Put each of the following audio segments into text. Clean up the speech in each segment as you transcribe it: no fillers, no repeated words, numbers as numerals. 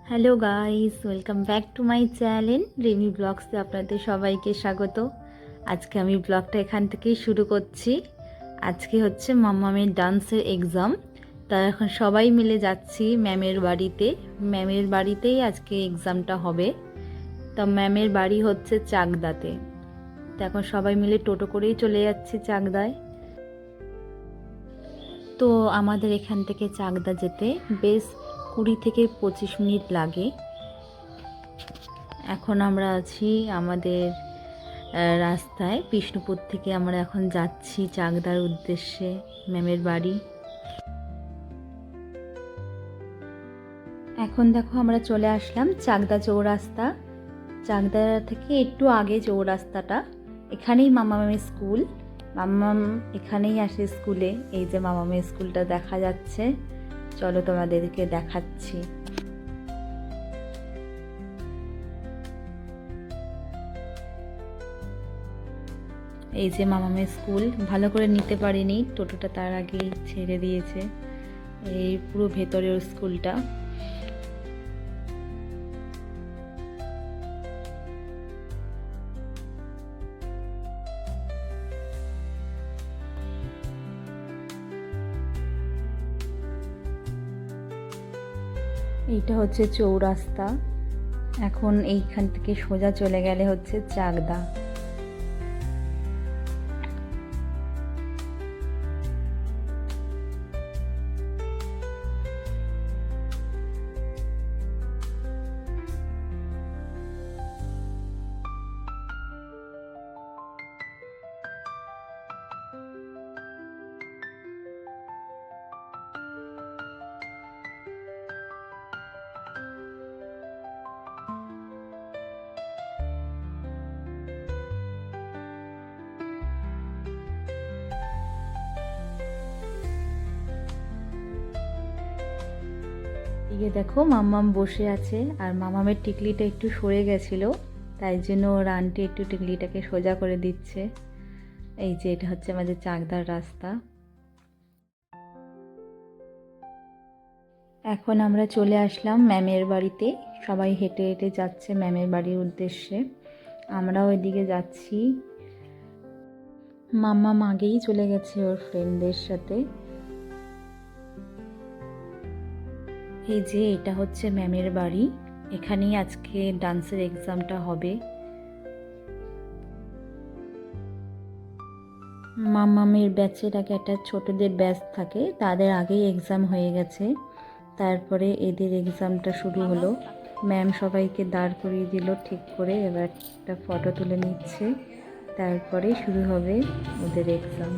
Hello guys, welcome back to my channel Remi ব্লগসে আপনাদের সবাইকে স্বাগত। আজকে আমি ব্লগটা এখান থেকেই শুরু করছি। আজকে হচ্ছে মাম্মামের ডান্সের এক্সাম, তাই এখন সবাই মিলে যাচ্ছি ম্যামের বাড়িতে। ম্যামের বাড়িতেই আজকে এক্সামটা হবে। তা ম্যামের বাড়ি হচ্ছে চাকদাতে। তো এখন সবাই মিলে টোটো করেই চলে যাচ্ছি চাকদায়। তো আমাদের এখান থেকে চাকদা যেতে বেশ 20 থেকে 25 মিনিট লাগে। এখন আমরা আছি আমাদের রাস্তায়, বিষ্ণুপুর থেকে আমরা এখন যাচ্ছি চাকদার উদ্দেশ্যে ম্যামের বাড়ি। এখন দেখো আমরা চলে আসলাম চাকদা চৌরাস্তা। চাকদা থেকে একটু আগে চৌরাস্তাটা, এখানেই মামামের স্কুল। মামাম এখানেই আসে স্কুলে। এই যে মামামের স্কুলটা দেখা যাচ্ছে, চলো তোমাদেরকে দেখাচ্ছি। এই যে মামামের স্কুল, ভালো করে নিতে পারিনি, টোটোটা তার আগেই ছেড়ে দিয়েছে। এই পুরো ভেতরের স্কুলটা। এইটা হচ্ছে চৌরাস্তা। এখন এইখান থেকে সোজা চলে গেলে হচ্ছে চাকদা। এদিকে দেখো মাম্মাম বসে আছে, আর মামামের টিকলিটা একটু সরে গেছিল, তাই জন্য ওর আন্টি একটু টিকলিটাকে সোজা করে দিচ্ছে। এই যে এটা হচ্ছে আমাদের চাকদার রাস্তা। এখন আমরা চলে আসলাম ম্যামের বাড়িতে। সবাই হেঁটে হেঁটে যাচ্ছে ম্যামের বাড়ির উদ্দেশ্যে, আমরাও এদিকে যাচ্ছি। মাম্মাম আগেই চলে গেছে ওর ফ্রেন্ডদের সাথে। এই যে এটা হচ্ছে ম্যামের বাড়ি, এখানেই আজকে ডান্সের এক্সামটা হবে। মামামের ব্যাচের আগে একটা ছোটদের ব্যাচ থাকে, তাদের আগেই এক্সাম হয়ে গেছে, তারপরে এদের এক্সামটা শুরু হলো। ম্যাম সবাইকে দাঁড় করিয়ে দিল ঠিক করে, এবার একটা ফটো তুলে নিচ্ছে, তারপরে শুরু হবে ওদের এক্সাম।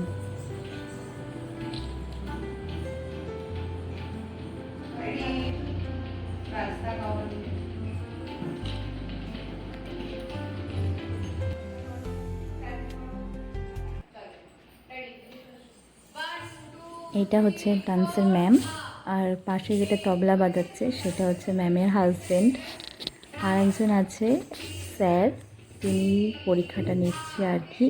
এটা হচ্ছে ডান্সের ম্যাম, আর পাশে যেটা তবলা বাজাচ্ছে সেটা হচ্ছে ম্যামের হাজব্যান্ড। আর একজন আছে স্যার, তিনি পরীক্ষাটা নিচ্ছে আর কি।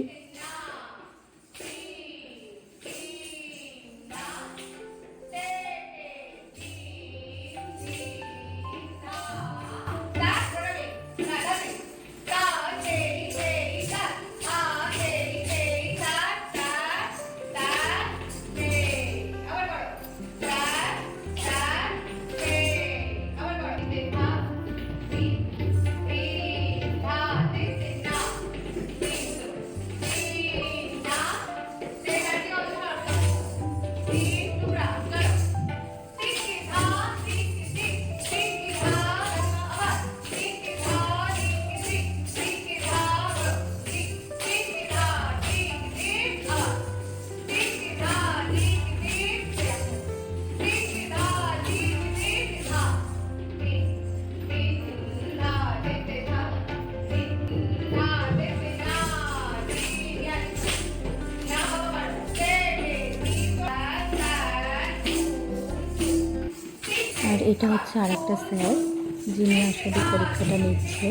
আর এটা হচ্ছে আরেকটা স্যার, যিনি আসলে পরীক্ষাটা নিচ্ছে।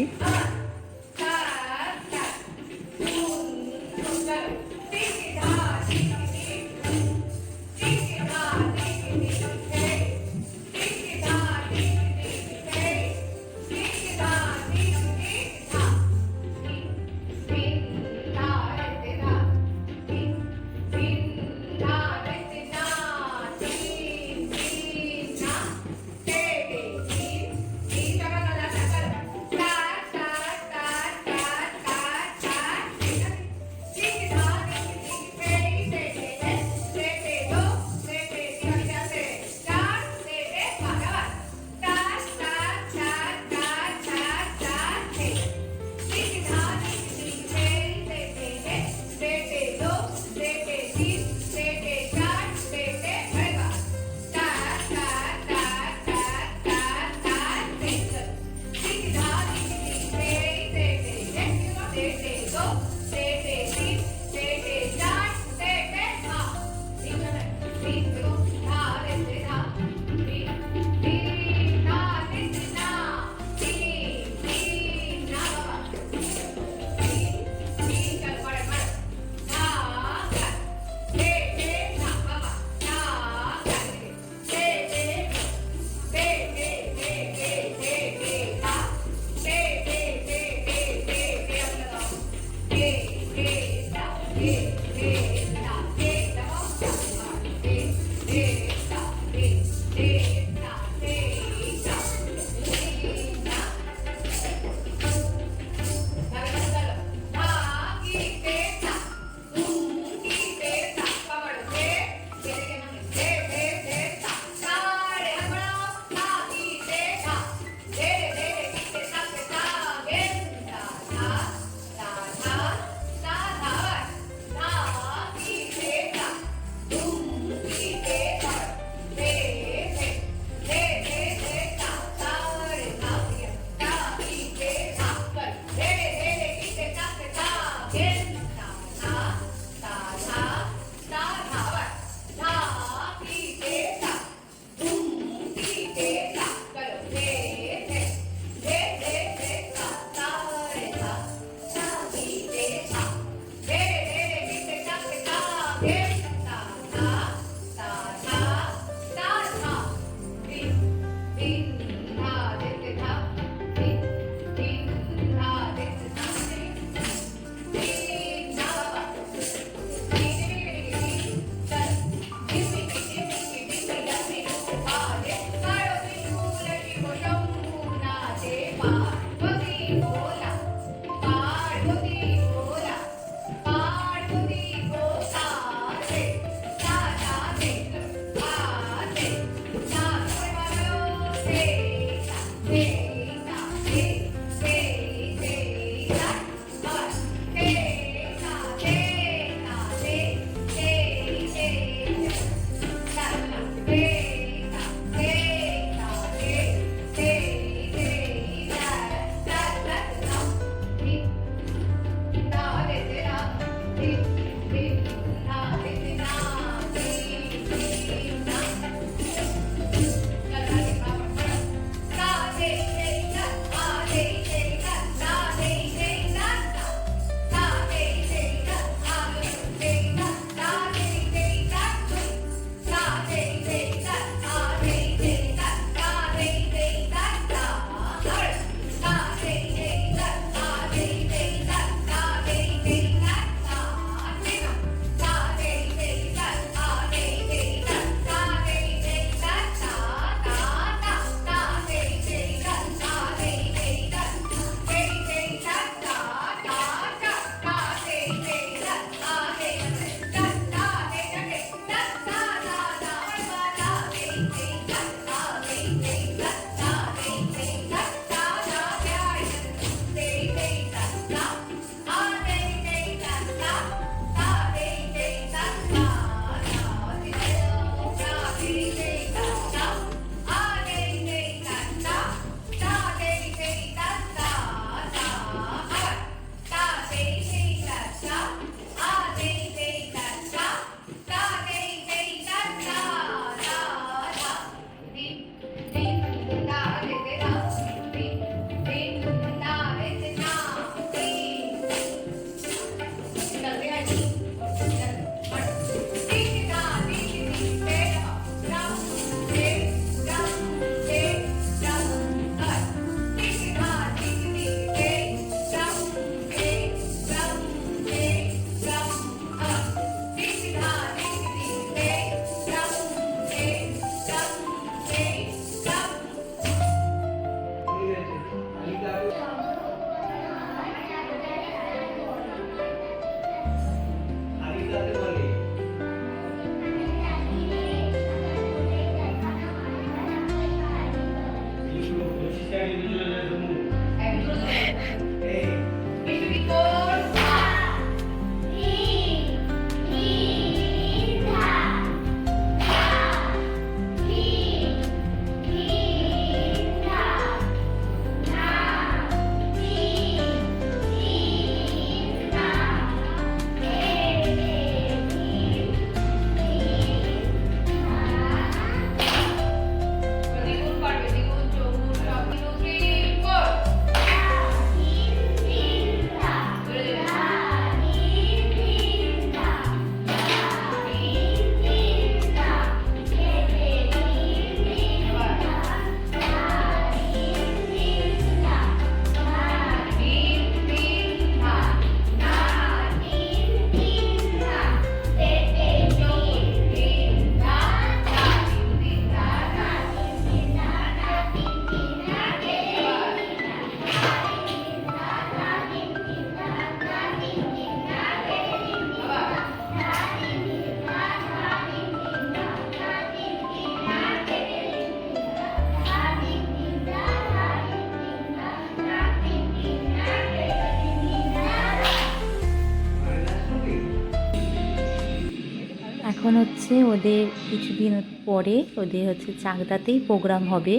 এখন হচ্ছে ওদের কিছুদিন পরে ওদের হচ্ছে চাকদাতেই প্রোগ্রাম হবে,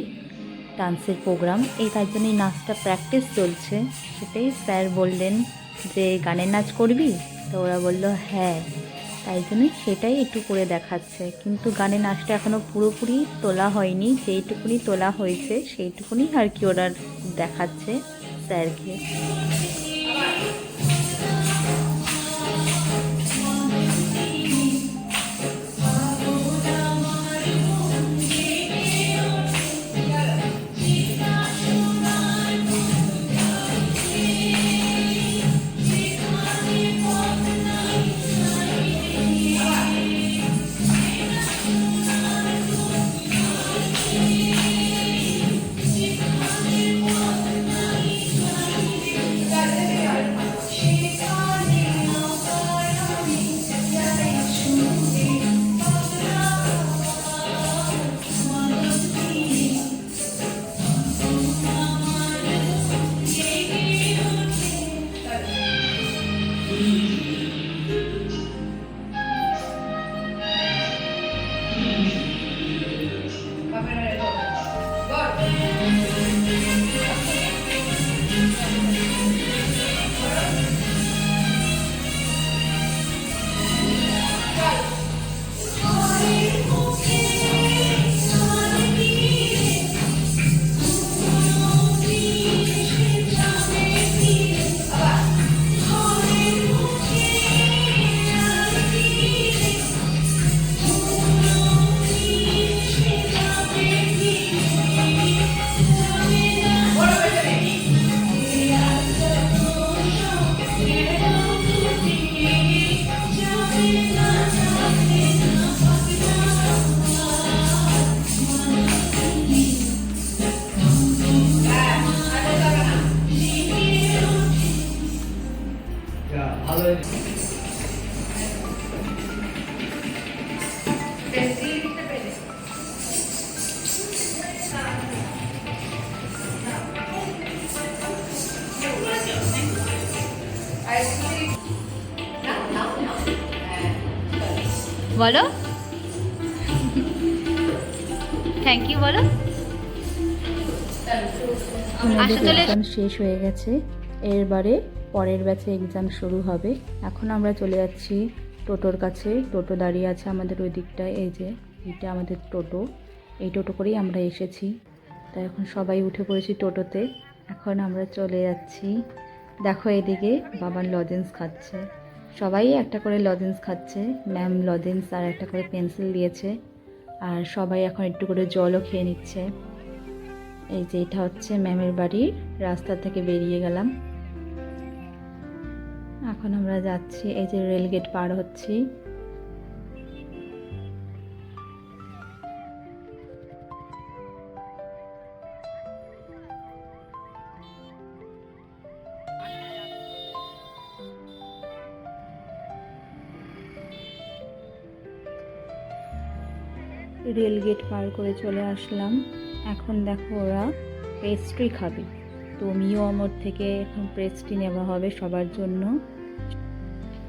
ডান্সের প্রোগ্রাম। এই তার জন্যই নাচটা প্র্যাকটিস চলছে। সেটাই স্যার বললেন যে গানের নাচ করবি, তো ওরা বললো হ্যাঁ, তাই জন্যই সেটাই একটু করে দেখাচ্ছে। কিন্তু গানের নাচটা এখনও পুরোপুরি তোলা হয়নি, যেইটুকুনি তোলা হয়েছে সেইটুকুনি আর কি ওরা দেখাচ্ছে স্যারকে। বলো থ্যাংক ইউ বলো। এক্সাম শেষ হয়ে গেছে, এরবারে পরের ব্যাচে এক্সাম শুরু হবে। এখন আমরা চলে যাচ্ছি টোটোর কাছে। টোটো দাঁড়িয়ে আছে আমাদের ওই দিকটায়। এই যে এটা আমাদের টোটো, এই টোটো করেই আমরা এসেছি। তাই এখন সবাই উঠে পড়েছি টোটোতে। এখন আমরা চলে যাচ্ছি। দেখো এদিকে বাবার লজেন্স খাচ্ছে, সবাই একটা করে লজেন্স খাচ্ছে। ম্যাম লজেন্স আর একটা করে পেন্সিল দিয়েছে, আর সবাই এখন একটু করে জলও খেয়ে নিচ্ছে। এই যে এটা হচ্ছে ম্যামের বাড়ি, রাস্তা থেকে বেরিয়ে গেলাম। এখন আমরা যাচ্ছি, এই যে রেলগেট পার হচ্ছি। রেলগেট পার করে চলে আসলাম। এখন দেখো ওরা পেস্ট্রি খাবে, তো মিও আমর থেকে এখন পেস্ট্রি নেওয়া হবে সবার জন্য।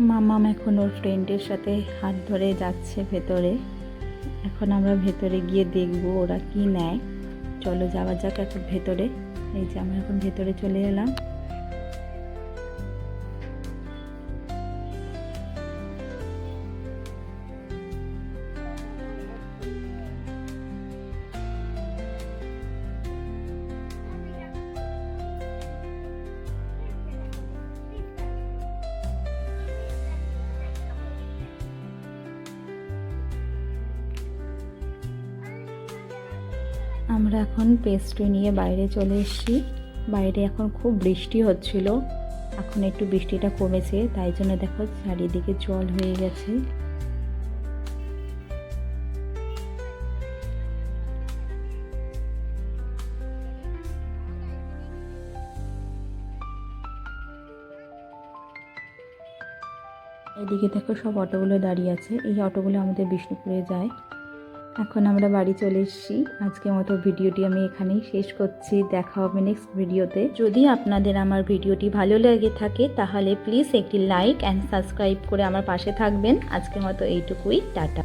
মামাম এখন ওর ফ্রেন্ডের সাথে হাত ধরে যাচ্ছে ভেতরে। এখন আমরা ভেতরে গিয়ে দেখবো ওরা কি নেয়। চলো যাওয়া যাক এখন ভেতরে। এই যে আমরা এখন ভেতরে চলে এলাম। আমরা এখন পেস্ট্রি নিয়ে বাইরে চলে এসেছি। বাইরে এখন খুব বৃষ্টি হচ্ছিল, এখন একটু বৃষ্টিটা কমেছে, তাই জন্য দেখো চারিদিকে জল হয়ে গেছে। এদিকে দেখো সব অটোগুলো দাঁড়িয়ে আছে, এই অটোগুলো আমাদের বিষ্ণুপুরে যায়। এখন আমরা বাড়ি চলে এসেছি। আজকের মতো ভিডিওটি আমি এখানেই শেষ করছি। দেখা হবে নেক্সট ভিডিওতে। যদি আপনাদের আমার ভিডিওটি ভালো লেগে থাকে তাহলে প্লিজ একটি লাইক অ্যান্ড সাবস্ক্রাইব করে আমার পাশে থাকবেন। আজকের মতো এইটুকুই, টাটা।